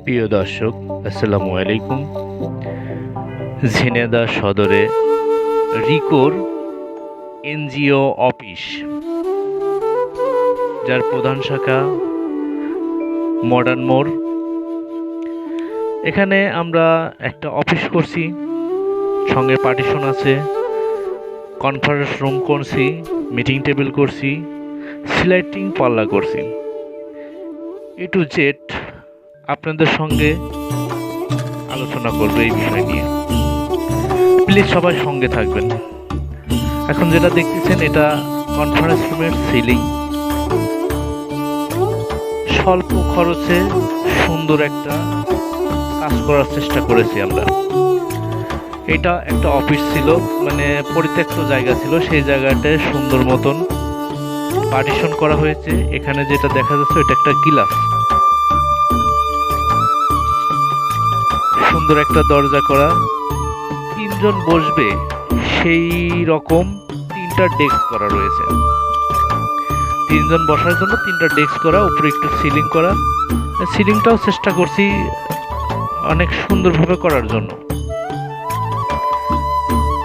প্রিয় দর্শক, আসসালামু আলাইকুম। ঝিনাইদহ সদরে রিকোর এনজিও অফিস, যার প্রধান শাখা মডার্ন মোড়। এখানে আমরা একটা অফিস করছি, সঙ্গে পার্টিশন আছে, কনফারেন্স রুম করছি, মিটিং টেবিল করছি, সিলাইটিং পাল্লা করছি। এ টু জেড আপনাদের সঙ্গে আলোচনা করবে এই বিষয় নিয়ে। প্লিজ সবাই সঙ্গে থাকবেন। এখন যেটা দেখতেছেন, এটা কনফারেন্স রুমের সিলিং। স্বল্প খরচে সুন্দর একটা কাজ করার চেষ্টা করেছি আমরা। এটা একটা অফিস ছিল, মানে পরিত্যক্ত জায়গা ছিল, সেই জায়গাটায় সুন্দর মতন পার্টিশন করা হয়েছে। এখানে যেটা দেখা যাচ্ছে, এটা একটা গিলাস, সুন্দর একটা দরজা করা, তিনজন বসবে সেই রকম তিনটা ডেস্ক করা রয়েছে। তিনজন বসার জন্য তিনটা ডেস্ক করা, উপরে একটু সিলিং করা। সিলিংটাও চেষ্টা করছি অনেক সুন্দরভাবে করার জন্য।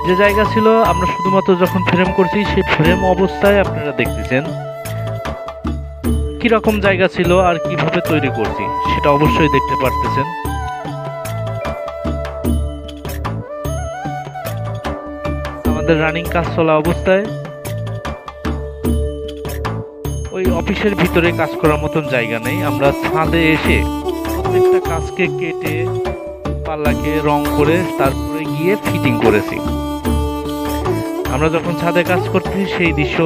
যে জায়গা ছিল, আমরা শুধুমাত্র যখন ফ্রেম করছি, সেই ফ্রেম অবস্থায় আপনারা দেখতেছেন কিরকম জায়গা ছিল আর কিভাবে তৈরি করছি, সেটা অবশ্যই দেখতে পারতেছেন। আমাদের রানিং কাজ চলা অবস্থায় ওই অফিসের ভিতরে কাজ করার মতন জায়গা নেই। আমরা ছাদে এসে প্রত্যেকটা কাজকে কেটে পাল্লাকে রং করে তারপরে গিয়ে ফিটিং করেছি। আমরা যখন ছাদে কাজ করতেছি, সেই দৃশ্য